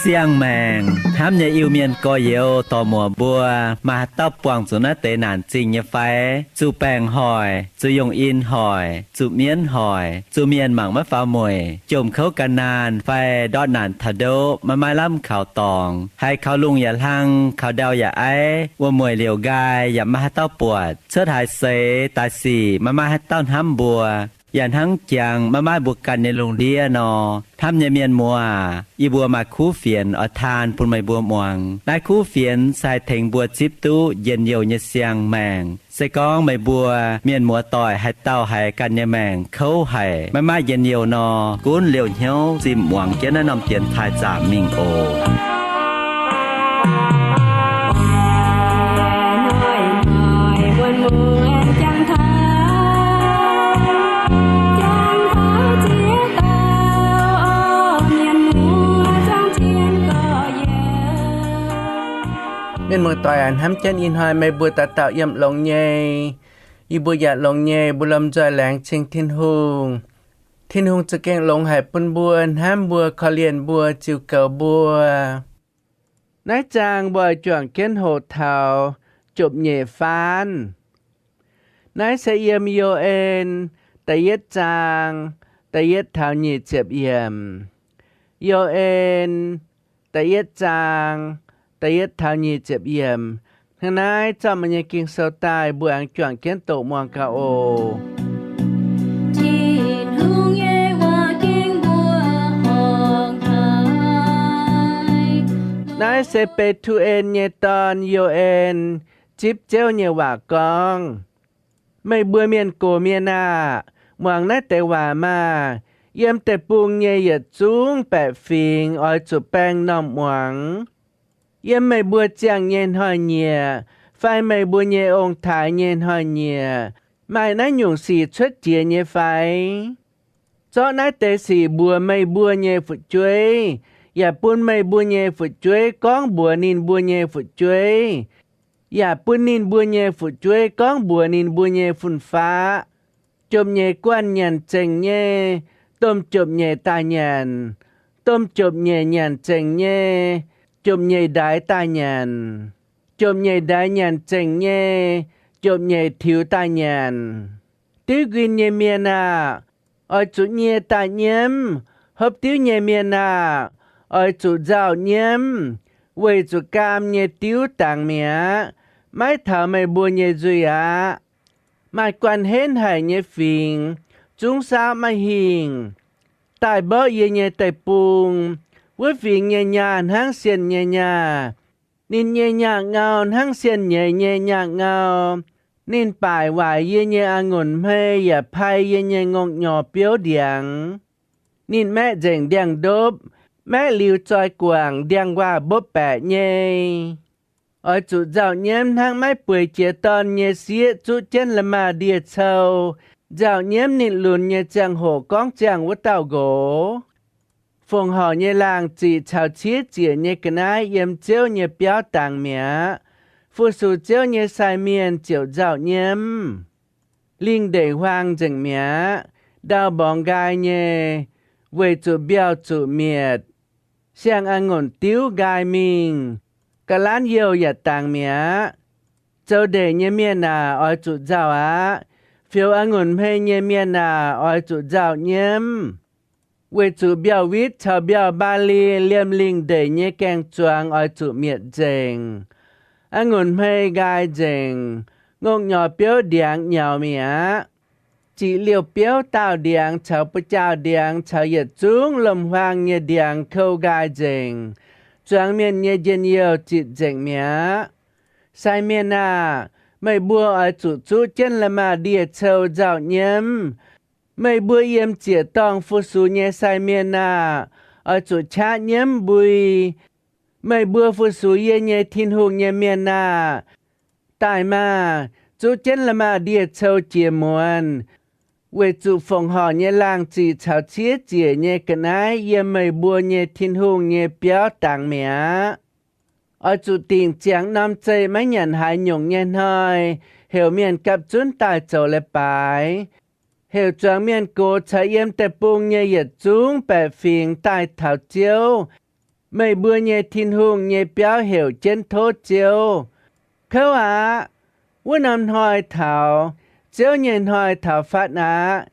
Siang mèng, hám nhà yêu miền có yêu tò mùa bùa, mà tóc quàng xuống nó tế nản trình như phái, chú bèng hỏi, chú dùng in hỏi, chú miến hỏi, chú miền mảng mất phá mùi, chùm khấu cả nàn, phai đọt nản thà đô, mà mai lắm khảo tòng, hay khảo lungอย่าลังkhảo đauอย่าấy,ว่ามวยเหลียวกายอย่ามาให้เต้าปวดเชิดหายเสตายสี่มาให้เต้าห้ำบัวอย่าทั้งจังมาบุกกันในโรงเรียนนอทำเนี่ยเมียนมัวอีบัวมาคู่เฟียนอทานปุ่นไม่บัวมวงนายคู่เฟียนใส่เถงบัวจิบตู้เย็นเยียวเนี่ยเสียงแมงใส่กองไม่บัวเมียนมัวต่อยให้เต้าให้กันเนี่ยแมงเขาให้มาเย็นเยียวนอกุ้นเหลียวเหี้ยวจิมหวังเจ้าแนะนำเตียนทายจ่ามิงโอbên một tòa án hám chân in hai mấy bữa ta tạo yếm lòng nhẹ y bữa dạ lòng nhẹ bữa lâm trời láng trên thiên hùngจะแกงลงหายปนบัวห้ามบัวขอเลียนบัวจิวเก่าบัวนายจางบ่อยจ่วงเก้นโหดเทาจบเหย่ฟานนายเสียเยี่ยมโยเอ็นแต่เย็ดจางแต่เย็ดเทาเหย่เจ็บเยี่ยมโยเอ็นแต่เย็ดจางแต่เย็ดเทาเหย่เจ็บเยี่ยมทางนายจำมันยังกินเสาตายบัวอังจ่วงเก้นโตมวงกาโอนายเซเปทูเอ็นเยตอนโยเอ็นจิบเจ้าเยว่ากองไม่เบื่อเมียนโกเมียนาหวังน่าแต่ว่ามาเยี่ยมแต่ปุงเยหยัดจุ้งแปะฟิงอ้อยจุบแป้งน้อมหวังเยี่ยมไม่เบื่อเจียงเย็นหอยเนียไฟไม่เบื่อเยองถ่ายเย็นหอยเนียไม่น่าหยุ่งสีชุดเจียเยไฟเจ้าน่าแต่สีบัวไม่บัวเยฝุดจุ้ยอย่าปุ่นไม่บัวเย่ฝุดจ้วยก้องบัวนินบัวเย่ฝุดจ้วยอย่าปุ่นนินบัวเย่ฝุดจ้วยก้องบัวนินบัวเย่ฝุ่นฟ้าจมเย่กวนยันเจงเย่ต้มจบเย่ตายันต้มจบเย่ยันเจงเย่จมเย่ได้ตายันจมเย่ได้ยันเจงเย่จมเย่ทิวตายันตื้อกินเย่เมียนาอ้อยจุเย่ตาเยี่ยมฮบติ้วเย่เมียนาôi chủ giáo nhiễm vì chủ cam nhé tiếu tàng mía mãi thảo mày bùa nhé duy á mãi quan hên hải nhé phình chúng sao mãi hình tại bớ yê nhé tại bùng với phình nhé nhàn hang xiên nhé nhà nín nhé nhà ngào hang xiên nhé nhé nhà ngào nín bài hoài yê nhé à ngôn mê yà phai yê nhé ngọc nhỏ biếu điang nín mẹ dành điang đốpแม่ลิวจอยกวางเดียงว่าบบแปะเย่อ้อยจุเจ้าเยี่ยมทางไม่ป่วยเจียตอนเยเสียจุเจนละมาเดียเชาเจ้าเยี่ยมนิดลุนเยจังโหก้องจังวัดเต่าโกฟงห่อเยลางจีชาวเชียเจียเยกนายเยี่ยมเจ้าเยเปียวต่างเมียฟูสูเจ้าเยสายเมียนเจียวเจ้าเยี่ยมลิงเดหวางจังเมียดาวบองกายเยเวจุเบียวจุเมียดเสียงองุ่นติ้วกายมิงกะล้านเยียวอย่าต่างเมียเจ้าเดเยเมียนาอ้อยจุเจ้าอะฟิวองุ่นเพเยเมียนาอ้อยจุเจ้าเยี่ยมเวจุเบียววิทชาวเบียวบาลีเลี่ยมลิงเดเยแกงจวงอ้อยจุเมียดเจงองุ่นเพกายเจงงงหยอเปียวเดียงเหนียวเมียจีเลียวเปียวต้าวเดียงชาวประเจ้าเดียงชาวเหยียดจุ้งลมหวางเยเดียงเข้ากายเจงจวงเมียนเยเย็นเยียวจิตเจงเมียใส่เมียนาไม่บัวอ้อยจุจุเจนละมาเดียเชาเจ้าเยี่ยมไม่บัวเยี่ยมเจียต้องฟูสูเยใส่เมียนาอ้อยจุชาเยี่ยมบุยไม่บัวฟูสูเยเยทินหงเยเมียนาตายมาจุเจนละมาเดียเชาเจียมวนเ为主奉好nye lang chỉ chào chia chia nye cái nái ye mây bùa nye thiên hùng nye béo tàng mía. Ở chủ tình chẳng nằm chơi mấy nhận hại nhung nye hơi, hiểu miền cặp chúng tài châu lệ bài. Hiểu trang miền cô chạy yếm tè bùng nye yết chúng bè phiền tài thảo chiếu. Mây bùa nye thiên hùng nye béo hiểu trên thô chiếu. Khâu ạ, vô nằm hỏi thảo, chiếu nhìn hỏi thảo phát ạ.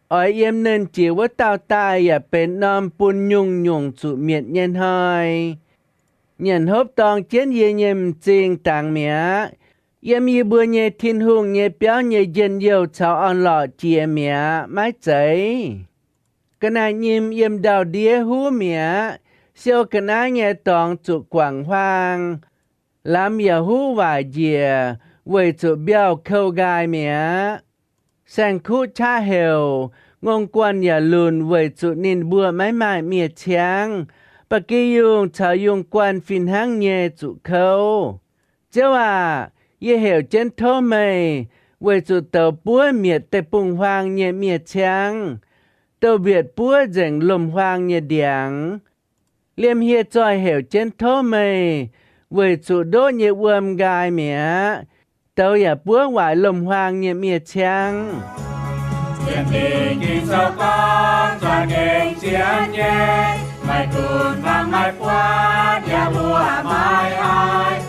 Ở yếm nên chiếu với tao tài ya bên nằm bùn nhung nhung chủ miệng nhìn hỏi. Nhìn hốp tòng chiến ye nhìm chinh tàng mía. Yếm y bùa nye thiên hùng nye béo nye dân yêu cháu on lọ chìa mía mái cháy. Cái này nhìm yếm đào đĩa hú mía. Siêu cái này nye tòng chủ quảng hoang. Làm ya hú vài dìa. Với chủ béo khâu gai mía. Sang khu cha hều. Ngôn quan ya lùn với chủ nín bùa mái mái mía chang. Bà kì dùng cháu dùng quan phìn hăng nye chủ khâu. Cháu à. Ye hiểu trên thô mây, với chủ tàu búa miệt tê bùng hoang nhẹ miệt chang. Tàu Việt búa dành lùm hoang nhẹ điáng. Liêm hiệt tròi hiểu trên thô mây, với chủ đô nhẹ uâm gai mía. Tàu ya búa hoài lùm hoang nhẹ miệt chang. Chiến tình kinh sâu con, cho kinh chiến nhé. Mai cùn vang mai qua, nhà bùa mai ai.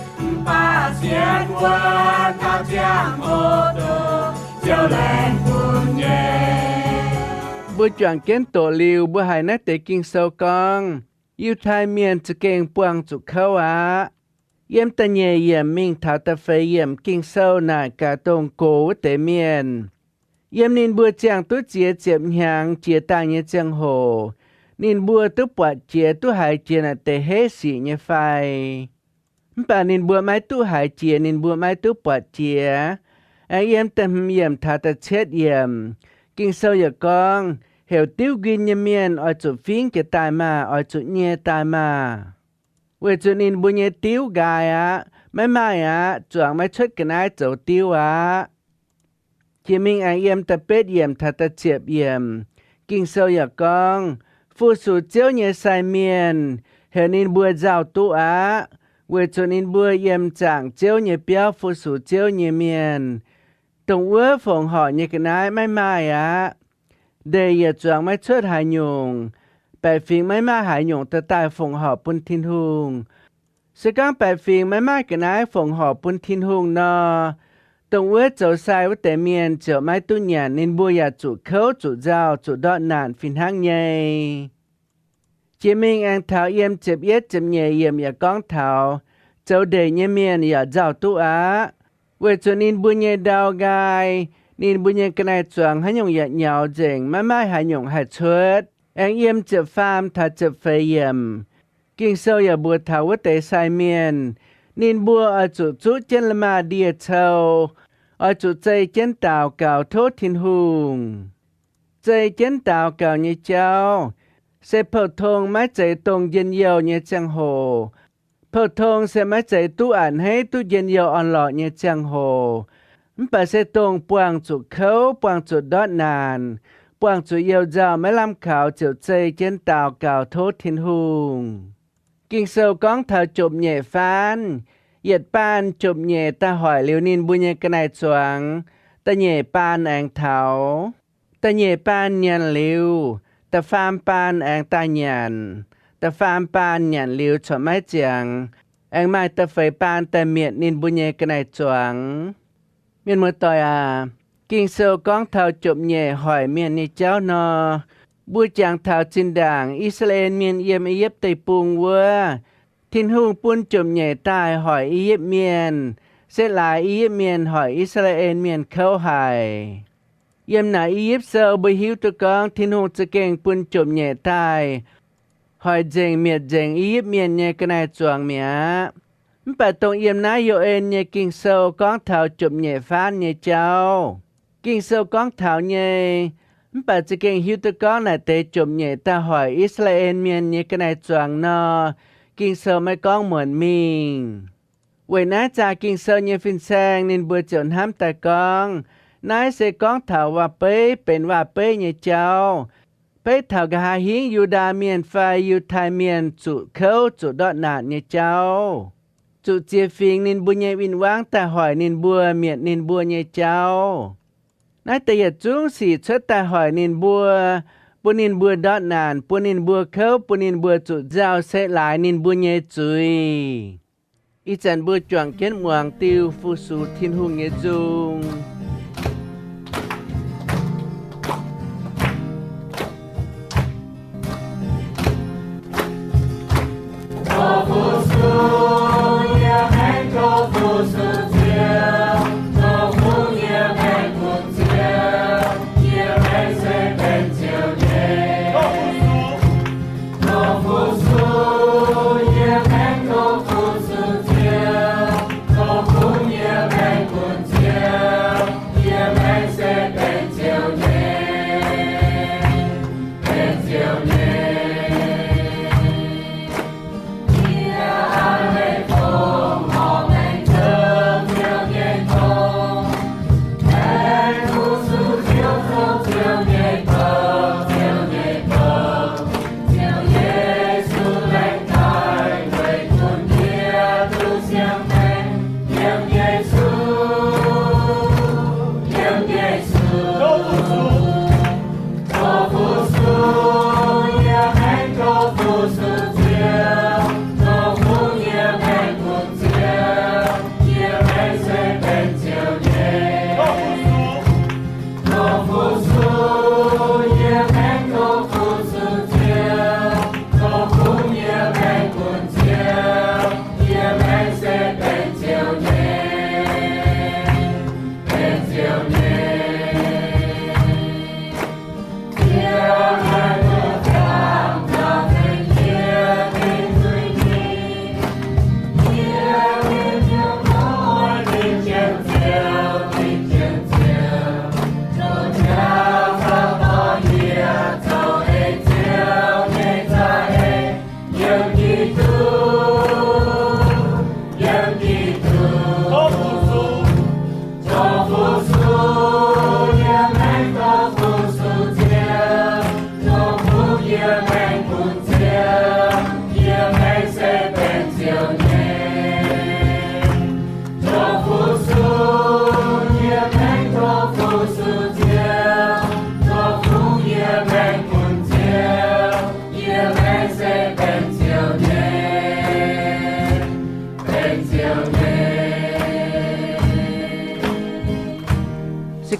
Ba xiên qua cao giang ô tô chiều lên buồn nhẹ. Bữa chọn kiến tổ liều bữa hai nát tế kinh sâu con. Yêu thai miền cho kênh buông chủ khâu á. Yếm ta nhẹ yếm mình thảo ta phê yếm kinh sâu nà cả tông cổ tế miền. Yếm nín bữa chàng tú chia chiếm nhàng chia ta nhé chàng hồ. Nín bữa tú bọt chia tú hai chia nà tế hế sĩ nhé phai. Bà nín bùa máy tu hải chìa, nín bùa máy tu bọt chìa. Anh em tâm yểm thả ta chết yểm. Kinh sâu ya con, hiểu tiêu ghiên nhé miền, ở chỗ phiên cái tài mà, ở chỗ nhé tài mà. Vì chỗ nín bùa nhé tiêu gai á, mấy mai á, choạng mấy chút cái nái chỗ tiêu á. Chỉ mình anh em ta bết yểm thả ta chếp yểm. Kinh sâu ya con, phu sủ chiếu nhé sai miền, hiểu nín bùa rào tu á. Vì cho nên bữa yếm chẳng chiếu nhé béo phụ sủ chiếu nhé miền. Tổng ước phòng họ nhé cái nái mai mai á. Để yết choạng mai chốt hải nhung. Bài phiền mai mai hải nhung ta tài phòng họ bún thiên hùng. Sẽ các bài phiền mai mai cái nái phòng họ bún thiên hùng nọ. Tổng ước cháu sai với tế miền cháu mai tu nhàn nên bữa yết chủ khấu chủ giao chủ đọt nạn phiền hăng nhé. Chỉ mình anh thảo yếm chếp yết chếp nhẹ yếm ya con thảo. Cháu để nhé miền ya giao tu á. Vì cho nên bùa nhé đào gai. Nên bùa nhé cái này choáng hãy nhung ya nhau dành. Mai mai hãy nhung hãy chuốt. Anh yếm chếp phàm thả chếp phê yếm. Kinh sâu ya bùa thảo với tế sai miền. Nên bùa ở chủ chú chân là mà đìa châu. Ở chủ chay chân tàu cào thốt thiên hùng. Chay chân tàu cào như cháu. Sẽ phổ thông mái chạy tông dân yêu như chẳng hồ. Phổ thông sẽ mái chạy tu ảnh hay tu dân yêu on lọ như chẳng hồ. Bà sẽ tông buông chủ khấu, buông chủ đót nàn. Buông chủ yêu dạo mấy làm khảo chiều chạy trên tàu cào thốt thiên hùng. Kinh sâu con thảo chụp nhẹ phán. Yết ban chụp nhẹ ta hỏi liều nín bùi nhẹ cái này choáng. Ta nhẹ ban anh thảo. Ta nhẹ ban nhàn liều. Ta phàm ban anh ta nhàn. Ta phàm ban nhàn liều cho mấy chàng. Anh mai ta phải ban ta miệng nín bùi nhẹ cái này choáng. Miền mơ tôi à. Kinh sâu con thảo chụp nhẹ hỏi miền ní cháu nọ. Bùi chàng thảo trên đảng Israel miền yếm y yếp tây bùng vua. Thiên hùng bún chụp nhẹ tai hỏi y yếp miền. Sẽ lại y yếp miền hỏi Israel miền khâu hải. Yếm nà y yếp sâu bởi hiếu tụi con thiên hùng sẽ kênh bún chụp nhẹ tai. Hỏi dành miệt dành y yếp miền nhẹ cái này choáng mía. Bà tổng yếm ná dô ên nhẹ kinh sâu con thảo chụp nhẹ phán nhẹ cháu. Kinh sâu con thảo nhẹ. Bà sẽ kênh hiếu tụi con là tế chụp nhẹ ta hỏi Israel miền nhẹ cái này choáng nọ. Kinh sâu mấy con muốn mình. Vậy ná cha kinh sâu nhẹ phiên sang nên bữa chọn hám ta con. นายเสก้องเถาว่าเป้เป็นว่าเป้เนี่ยเจ้าเป้เถากะหาหิงอยู่ดาเมียนไฟอยู่ไทยเมียนจุเขาจุดอดนาดเนี่ยเจ้าจุเจียฟิงนินบุญเยวินวางแต่หอยนินบัวเมียดนินบัวเนี่ยเจ้านายแต่อย่าจุ้งสีเชิดแต่หอยนินบัวปุนินบัวดอดนานปุนินบัวเขาปุนินบัวจุเจ้าเสหลายนินบัวเนี่ยจุยอีจันบัวจวงเขียนหมวงติวฟูสูทินหุงเนี่ยจุง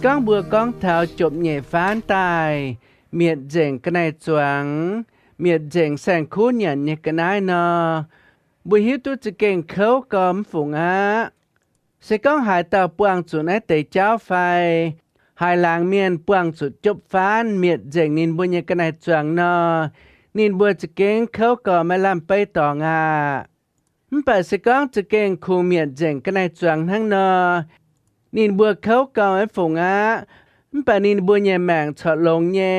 ก้องบัวก้องเท้าจบเหย่ฟ้านตายเมียดเจ๋งกระไนจวงเมียดเจ๋งแสงคู่หยันเนี่ยกระไนนอบุหิวตุจะเก่งเขากอมฝูงอาเสก้องหายเต่าปวงจุดในเตะเจ้าไฟหายลางเมียนปวงจุดจบฟ้านเมียดเจ๋งนินบุญเนี่ยกระไนจวงนอนินบัวจะเก่งเขาก็ไม่ลำไปต่องาเปิดเสก้องจะเก่งคู่เมียดเจ๋งกระไนจวงทั้งนอนินบัวเขาก็ไอ้ฝงอาปานินบัวแย่แมงฉดลงแย่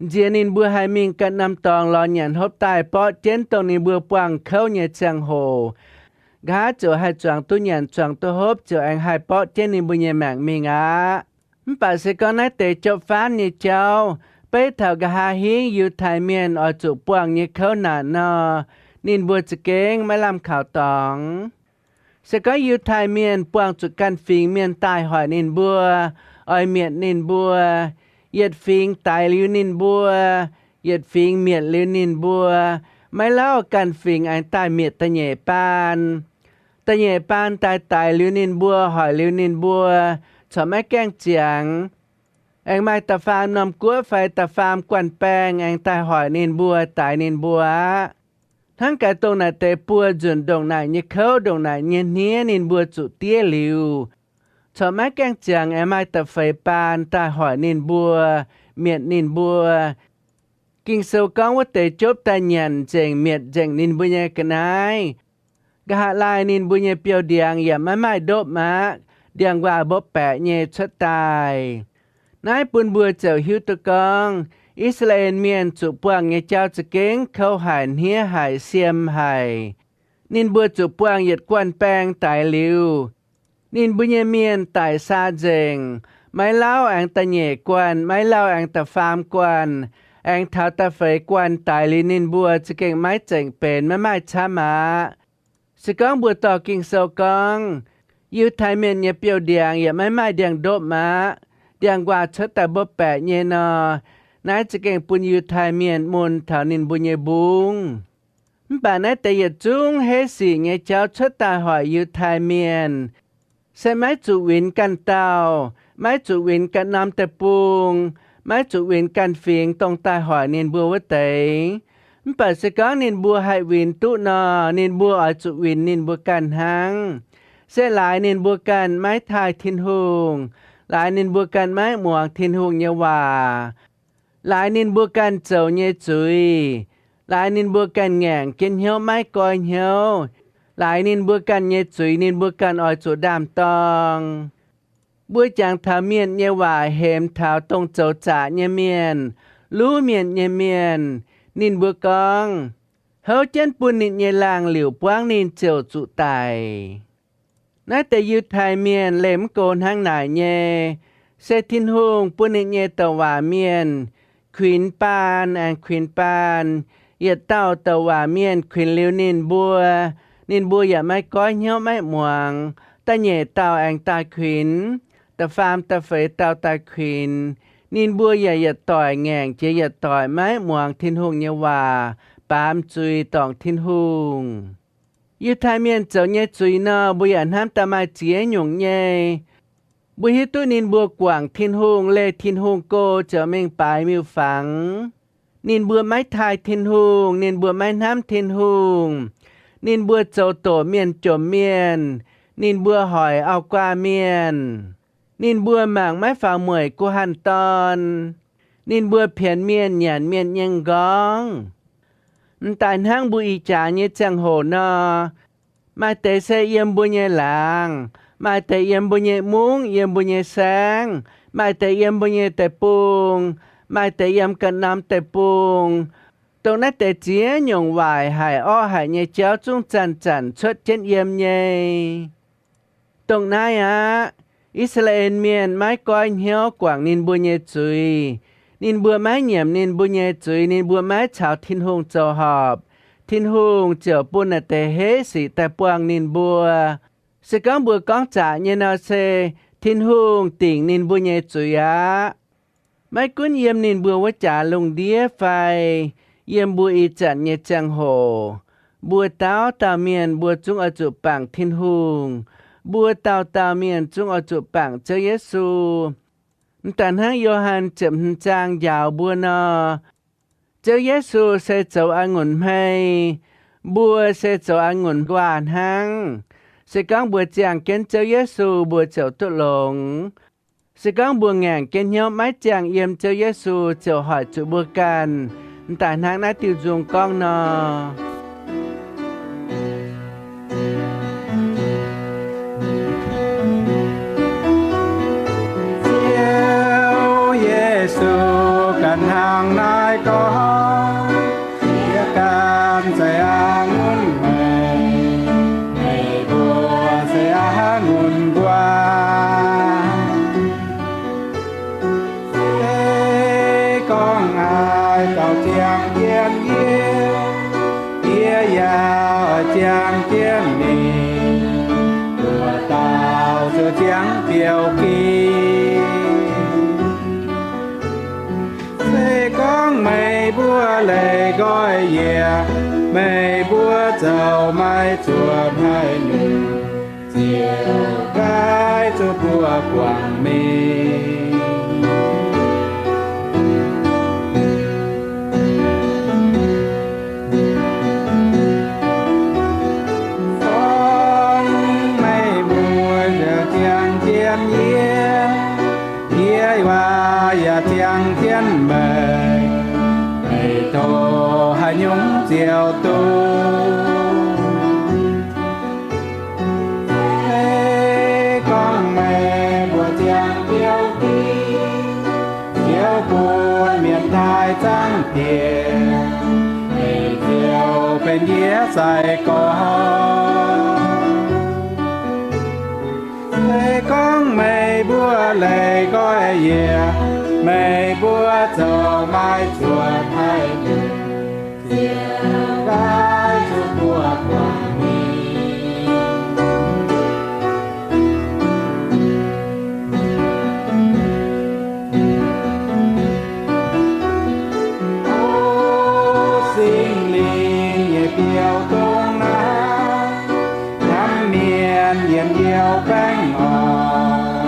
เจียนินบัวให้มิงกันนำตองรอหยันฮบตายเพราะเจนตรงนินบัวปวงเขาแย่จังโหกาเจอให้จวงตุหยันจวงตัวฮบเจอแองให้เพราะเจนนินบัวแย่แมงมิงอาปาเสก็นัดเตะจบฟ้านี่เจ้าไปเท่ากะหาหิงอยู่ไทยเมียนอจุปวงนี่เขาหนานอนินบัวจะเก่งไม่ลำข่าวตองสก็อยู่ไทยเมียนปวงจุดกันฟิงเมียนตายหอยนินบัวอ้อยเมียนนินบัวเหยียดฟิงตายลิ้วนินบัวเหยียดฟิงเมียนลิ้วนินบัวไม่เล่ากันฟิงไอ้ตายเมียดตะเหย่ปานตะเหย่ปานตายลิ้วนินบัวหอยลิ้วนินบัวชอบแม่แกงเจียงแองไม่ตะฟามนำกัวไฟตะฟามกวนแป้งแองตายหอยนินบัวตายนินบัวทั้งกายตรงไหนเตะปัวจนตรงไหนเนี่ยเขาตรงไหนเนี่ยเนี้ยนินบัวจุเตี้ยหลิวชอบแม่แกงเจียงแองไม่ตะไฟปานตายหอยนินบัวเมียดนินบัวกิ่งเสากองว่าเตะจบตาหยันเจงเมียดเจงนินบุญยกันไอกะหาลายนินบุญยเปียวเดียงอย่าไม่โดบมาเดียงว่าบบแปะเยชะตายนายปุนบัวเจ้าหิวตะกองอิสราเอลเมียนจุปวงเงเจ้าจะเก่งเขาหายเฮียหายเสียมหายนินบัวจุปวงเหยียดกวนแปงตายลิวนินบุญยเมียนตายซาเจง Máy lao anh ta nhẹ quan, máy lao anh ta phàm quan, anh thao ta phê quan tài lý nín bùa chỉ kinh máy chỉnh bền máy chá má. Sự con bùa tỏ kinh sâu con, yêu thái miền nhẹ biểu điang ya máy điang đốt má, điang qua chất ta bóp bẹ nhẹ nò, nái chỉ kinh bùn yêu thái miền môn thảo nín bùa nhẹ bùng. Bà nái ta ya chung hết sĩ nhẹ cháu chất ta hỏi yêu thái miền, sẽ máy chủ viên căn tàu, máy chủ viên căn nam tê bùng, máy chủ viên căn phiền tông ta hỏi nín bùa vất tế. Bà sẽ có nín bùa hai viên tụ nò, nín bùa ở chủ viên nín bùa căn hăng. Sẽ lại nín bùa căn máy thai thiên hùng, lại nín bùa căn máy muộn thiên hùng nhờ hòa. Lại nín bùa căn châu nhẹ chúi, lại nín bùa căn ngàng kiên hiếu máy coi hiếu. Lại nín bùa căn nhẹ chúi, nín bùa căn ở chỗ đàm tông. Bùa chàng thảo miền nhẹ hòa hềm thảo tông châu trả nhẹ miền, lũ miền nhẹ miền. Nín bùa con, hấu chân bùn nín nhẹ làng liều quang nín chiều trụ tài. Nói tới yêu thái miền lếm côn hang nải nhẹ, sẽ thiên hùng bùn nín nhẹ tàu hòa miền, khuyến pan, yết tàu tàu hòa miền khuyến liêu nín bùa ya mai coi nhau mai muang, ta nhẹ tàu anh ta khuyến, ta phàm ta phế tàu ta khuyến. Nín bùa ya tỏi ngàng chế ya tỏi mái muang thiên hùng nhẹ hòa, bám chui tòng thiên hùng. Yêu thái miền cháu nhẹ chui nọ, bùa ya ham ta mai chế nhung nhẹ. Bùa hiếp tu nín bùa quảng thiên hùng lê thiên hùng cô trở mình bái miêu phẳng. Nín bùa mái thai thiên hùng, nín bùa mái ham thiên hùng. Nín bùa cháu tổ miền trộm miền, nín bùa hỏi ao qua miền. Nín bùa mảng mái phào mười của hàn tòn, nín bùa phiền miền nhàn miền nhanh góng. Tại hang bùa y trả như chẳng hồ nọ, mai tế xe yếm bùa nhẹ làng, mai tế yếm bùa nhẹ múng, yếm bùa nhẹ sáng, mai tế yếm bùa nhẹ tê bùng, mai tế yếm cân nam tê bùng. Tổng nát tế chía nhung vài hải o hải nhẹ chéo chung chăn xuất trên yếm nhẹ. Tổng nai Israel miền mái coi hiếu quảng nín bùa nhẹ chui, nín bùa mái nhiễm nín bùa nhẹ chui, nín bùa mái chào thiên hùng châu họp, thiên hùng chờ bùa nà tê hế sĩ tê buông nín bùa. Sẽ có bùa con trả như nào xe, thiên hùng tỉnh nín bùa nhẹ chui á. Mái cuốn yếm nín bùa với trả lùng đĩa phai, yếm bùa y chẳng nhẹ chẳng hồ. Bùa tao miền bùa chung ở chủ bảng thiên hùng. Bùa tao miền chung ở chỗ bảng cho Giê-xu. Tàn hang Gioan chậm trang dạo bùa nọ. Cho Giê-xu sẽ cháu ăn ngùn mây. Bùa sẽ cháu ăn ngùn quản hang. Sẽ có bùa chàng kén cho Giê-xu bùa cháu tốt lộn. Sẽ có bùa ngàn kén nhau mái chàng yếm cho Giê-xu cháu hỏi chỗ bùa can. Tàn hang ná tiêu dùng con nọ. Cần hàng nai có chia can sẽ ngun mày bùa sẽ ngun qua thế con ai cầu chiang yên yên ya chiang tiên nì bùa tao cho chiang tiêu kỳ con mày bùa lệ gọi yeah mày bùa giàu mai chuột hai nhung chiều cái cho bùa quảng mi con mày bùa giờ tiếng thiên yeah và ya tiếng thiên mày mày thô hai nhúng chiều tu thế con mày bùa tiếng tiêu kỳ chiều buồn miền thái trắng tiền mày chiều bên dĩa dài có Sẽ con mây búa lệ gói dìa mây búa chờ mai chuột hay đường chiều gái chú búa quảng mi ô sinh linh nhẹ piêu tung ná ngắm miền nhiệt yêu bánh ngọt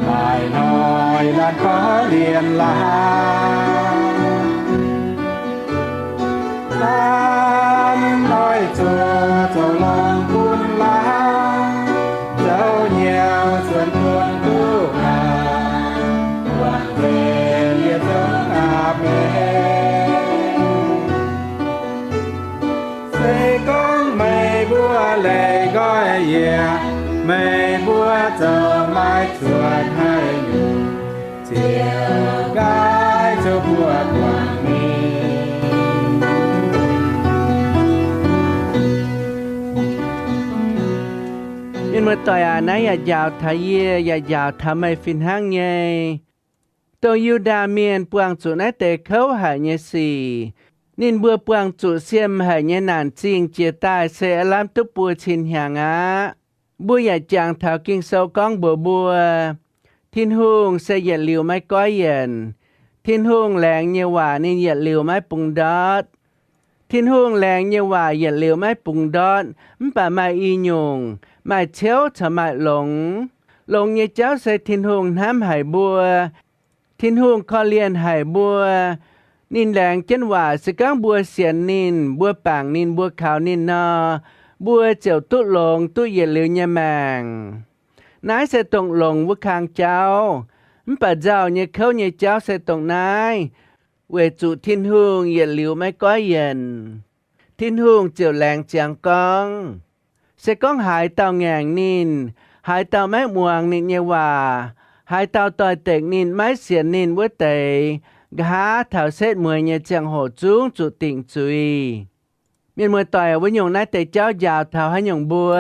bài nói là có liền lan nói cho lòng cuốn lá dẫu nhiều xuân cuốn tu hà đoàn về liệt giống à mê xây con mây búa lệ gói dìa mây búa chờ mai chuột hay nhủ chiều gái cho búa quảng mi nhưng mà tôi nãy giờ thấy giờ thầm mày phiền hăng nhé tôi yêu đa miền buông chủ nãy tệ khâu hải nhé xì nên bữa buông chủ xiêm hải nhé nản chiên chia tay sẽ làm túc bùa chín hàng á bùa giờ chàng thảo kinh sâu con bùa thiên hương sẽ dệt liều máy có yên thiên hương làng như hòa nên dệt liều máy bùng đót thiên hương làng như hòa dệt liều máy bùng đót bà mai y nhung mai chéo cho mai lồng như cháu sẽ thiên hương hám hải bùa thiên hương khó liên hải bùa nín làng chân hòa sẽ cán bùa xiên nín bùa bảng nín bùa khảo nín nọ bùa chèo tút lồng tút dệt liều nhà màng nái sẽ tụng lồng với khang cháu bà giàu như khâu như cháu sẽ tụng nái về chủ thiên hương dệt liều máy có yên thiên hương chiều làng chàng con sẽ con hải tàu ngàn nín hải tàu máy muang nín như hòa hải tàu tòi tệch nín máy xiên nín với tệ gá thảo xét mười như chàng hồ trúng chủ tỉnh chui miền mười tòi với nhung nái tệ cháu giàu thảo hay nhung bùa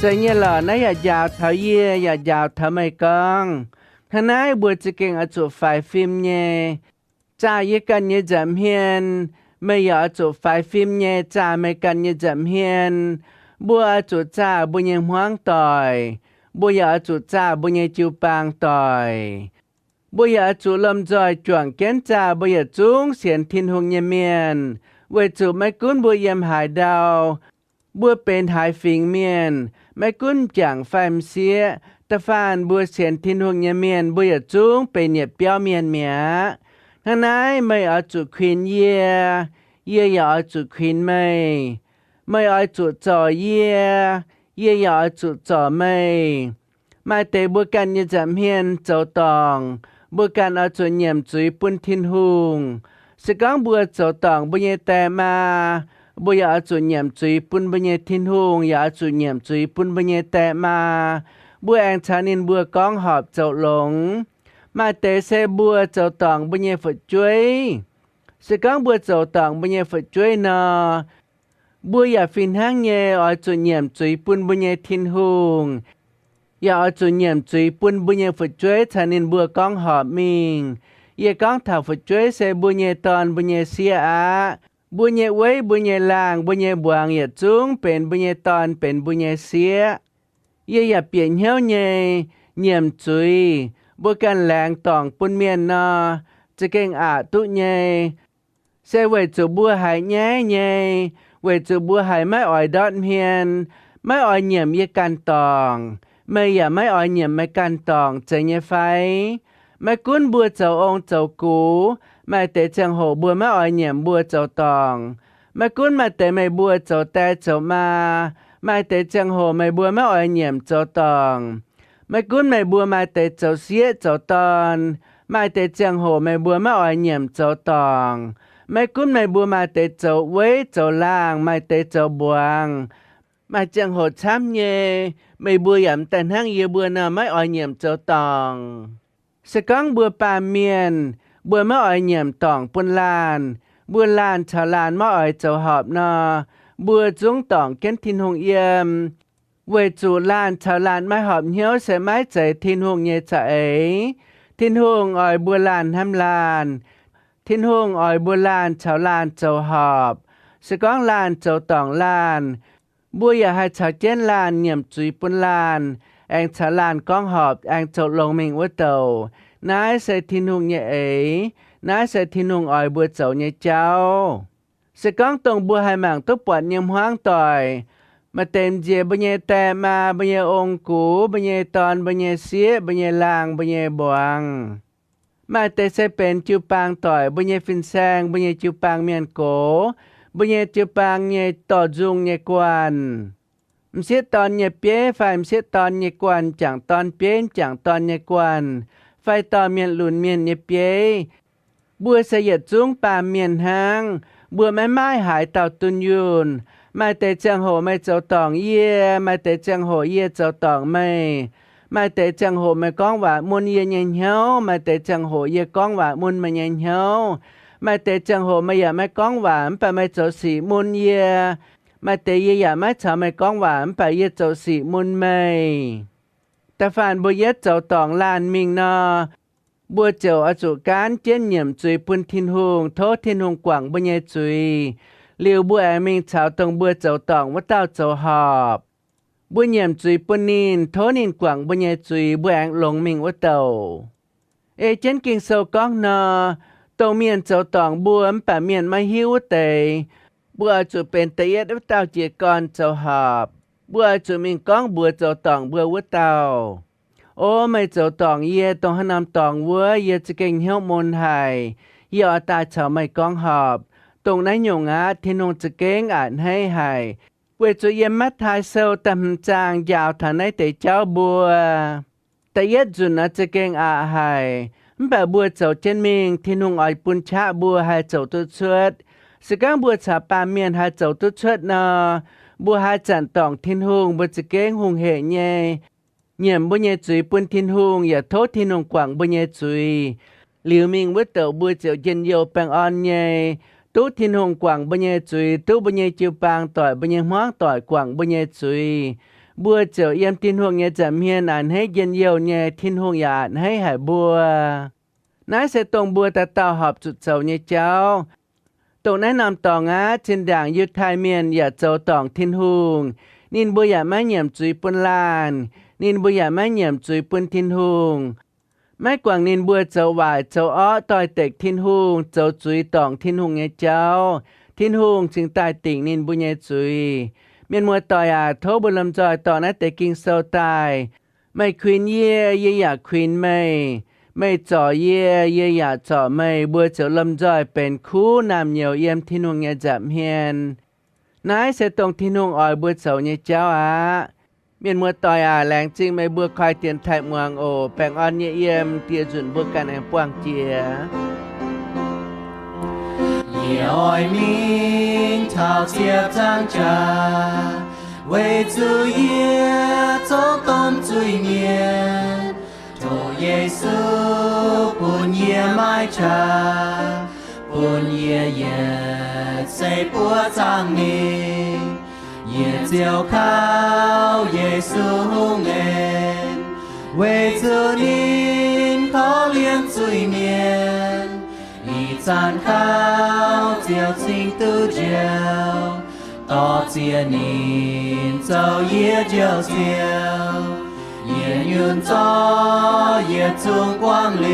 Vậy như là nãy giờ thảo ye giờ thảo mày con hôm nay buổi chỉ kinh ở chỗ phải phim nhé cha ye cần như giảm hiền mày ở chỗ phải phim nhé cha mày cần như giảm hiền bữa ở chỗ cha bữa như hoang tỏi bữa ở chỗ cha bữa như chiu bang tỏi bữa ở chỗ lâm dòi chuẩn kiến cha bữa chúng xiên thiên hùng như miền về chỗ mấy cuốn bữa yếm hải đào bữa bên hải phình miền mấy cuốn chẳng phàm xía ta phàn bữa xiên thiên hùng như miền bữa chúng bên nhiệt béo miền mía hôm nay mày ở chỗ khuyên ye ở chỗ khuyên mày ở chỗ trò ye ở chỗ trò mày tế bữa can như giảm hiền châu tòng bữa can ở chỗ nhầm chuối bún thiên hùng sẽ có bữa châu tòng bữa như tè mà bữa ở chỗ nhầm chuối bún bữa như thiên hùng ở chỗ nhầm chuối bún bữa như tè mà bữa ăn chán nên bữa con họp châu lồng mà tế sẽ bữa châu tòng bữa như phật chuối sẽ có bữa châu tòng bữa như phật chuối nọ bữa giờ phiền hang nhẹ ở chỗ nhầm chuối bún bữa như thiên hùng ở chỗ nhầm chuối bún bữa như phật chuối chán nên bữa con họp mình ye con thảo phật chuối sẽ bữa như tòn bữa như xia á bữa như quấy bữa như làng bữa như buang ye chúngเป็นbữa như tònเป็นbữa như xia ye ya biển héo nhẹ nhầm chuối bữa can làng tòng bún miền nọจะเก่งตุnhẹ sẽ về chỗ bữa hải nhẹ nhẹ về chỗ bữa hải mấy ỏi đọt hiền mấy ỏi nhầm ye can tòng mấy ya mấy ỏi nhầm mấy can tòng chạy nhẹ phái mấy cuốn bữa chỗ ông chỗ cũ mấy tế chẳng hồ bữa mấy ỏi nhầm bữa chỗ tòng mấy cuốn mấy tế mấy bữa chỗ tè chỗ ma mấy tế chẳng hồ mấy bữa mấy ỏi nhầm chỗ tòng mấy cuốn mấy bữa mấy tế chỗ xía chỗ tòn mấy tế chẳng hồ mấy bữa mấy ỏi nhầm chỗ tòng mấy cuốn mấy bữa mấy tế chỗ quế chỗ làng mấy tế chỗ buang mấy chẳng hồ chám nhé mấy bữa yểm tàn hang ye bữa nào mấy ỏi nhầm chỗ tòng sẽ có bùa bà miền bùa mới ở nhiệm tỏng buôn lan bùa lan chào lan mới ở châu họp nọ bùa chúng tỏng kiến thiên hùng yếm về chủ lan chào lan mai họp hiếu sẽ mãi chạy thiên hùng nhẹ chạy thiên hùng ở bùa lan ham lan thiên hùng ở bùa lan chào lan châu họp sẽ có lan châu tỏng lan bùaอย่าให้ชาวเจนลานเหยี่ยมจุยปุนลานแองชาลานก้องหอบแองโจลงมิงว่าเต่านายใส่ทินุงเนี่ยเอ๋นายใส่ทินุงอ่อยบัวเจ้าเนี่ยเจ้าสก้องตรงบัวให้หมางตุ๊บปวดเยี่ยมห้างต่อยมาเต็มเจียบัญญัแต่มาบัญญัองกูบัญญัตอนบัญญัเสียบัญญัลางบัญญับวงมาแต่ใส่เป็นจิวปางต่อยบัญญัฟินแซงบัญญัจิวปางเมียนโกบัญญัจิวปางเนี่ยต่อจุงเนี่ยกวนมเสียตอนเนี่ยเปี้ยฝ่ายมเสียตอนเนี่ยกวนจังตอนเปี้ยจังตอนเนี่ยกวนไฟต่อเมียนหลุนเมียนเนี่ยเปี้ยบัวเสียจุงป่าเมียนหางบัวไม้ไม้หายเต่าตุนยุนไม่แต่จังโหไม่เจ้าตองเย่ไม่แต่จังโหเย่เจ้าตองไม่แต่จังโหไม่ก้องว่ามุนเย่เย็นเหี่ยวไม่แต่จังโหเย่ก้องว่ามุนไม่เย็นเหี่ยวไม่แต่จังโหไม่อยากไม่ก้องหวานไปไม่เจ้าสีมุนเย่ไม่แต่เย่อยากไม่ชาไม่ก้องหวานไปเย่เจ้าสีมุนไม่แต่ฝันบัวเย่เจ้าตองลานมิงนอบัวเจ้าอจุการเจียนเหยี่ยมจุยปุ่นทินหงโทษทินหงกว่างบัวเย่จุยเลียวบัวแอมิงชาวตรงบัวเจ้าตองว่าเต้าเจ้าหอบบัวเหยี่ยมจุยปุ่นนินโทนินกว่างบัวเย่จุยบัวแองหลงมิงว่าเต้าเอเจนกิงโซก้องนอตรงเมียนเจ้าตองบัวป่าเมียนมาหิวเตยบัวจุเป็นเตยดเต้าเจียกอนเจ้าหอบบัวจุมิงก้องบัวเจ้าตองบัวว่าเต้าโอ้ไม่เจ้าตองเย่ต้องให้นำตองวัวเย่จะเก่งเหี้ยวมนหายเย่อตาเฉาไม่ก้องหอบตรงนั้นหยงอาที่นงจะเก่งอ่านให้หายเวจุเยี่ยมมัดทายเซลตำจางยาวฐานในเตเจ้าบัวแต่เย็ดจุนอาจะเก่งอาหายแบบบัวเจ้าเจนมิงที่นงอ่อยปุนชะบัวให้เจ้าตุชดสกังบัวชาปาเมียนให้เจ้าตุชดนอบัวให้จันตองทินหงบัวจะเก่งหงเหเย่เหยี่ยมบัวเย่จุยปุ่นทินหงอย่าโทษทินหงกว่างบัวเย่จุยหลิวมิงบัวเต่าบัวเจ้าเย็นโยแปงอ่อนเย่ตู้ทินหงกว่างบัวเย่จุยตู้บัวเย่จิวปางต่อยบัวเย่ห้างต่อยกว่างบัวเย่จุยบัวเจ้าเยี่ยมทินหงเย่จะเมียนอ่านให้เย็นโยเย่ทินหงอย่าอ่านให้หายบัวนายเสตรงบัวตาเต่าหอบจุดเจ้าเย่เจ้าตรงแนะนำตองอาเช่นด่างยุดไทยเมียนอย่าเจ้าตองทินหงนินบัวอย่าไม่เหยี่ยมจุยปุ่นลานนินบัวอย่าไม่เหยี่ยมจุยปุ่นทินหงไม่กว่างนินบัวเจ้าหวายเจ้าอ้อต่อยเต็กทินหงเจ้าจุยตองทินหงเย่เจ้าทินหงจึงตายติ่งนินบัวเย่จุยเมียนมัวต่อยอาโทบุลำจอยต่อนะแต่กิงเซาตายไม่ควีนเย่อยากควีนไม่จ่อเย่อยากจ่อไม่บัวเจ้าลำจอยเป็นคู่นำเหนียวเยี่ยมทินหงเย่จับเฮียนนายเสตรงทินหงอ่อยบัวเจ้าเย่เจ้าเมียนมัวต่อยแรงจริงไม่บัวคอยเตียนไทยเมืองโอแปงอ่อนเยี่ยมเตียจุนบัวกันแห่งปวงเจีย也爱明朝接张家，为主耶走动罪孽，主耶稣本耶买茶，本耶耶谁不长你，也就靠耶稣恩，为主您可怜罪孽。一盏烤酒情独酒，多谢您昼夜就笑，夜云早夜中光流，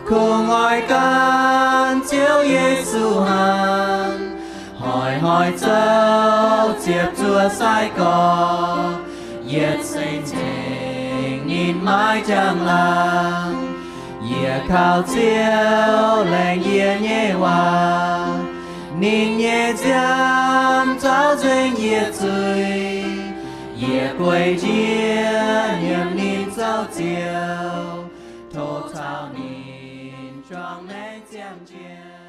苦爱感照耶稣行，海海走接住西角，夜星情您买将郎。也靠照亮夜夜话，您也将照进夜醉，夜归家念您早教，头朝您装来将将。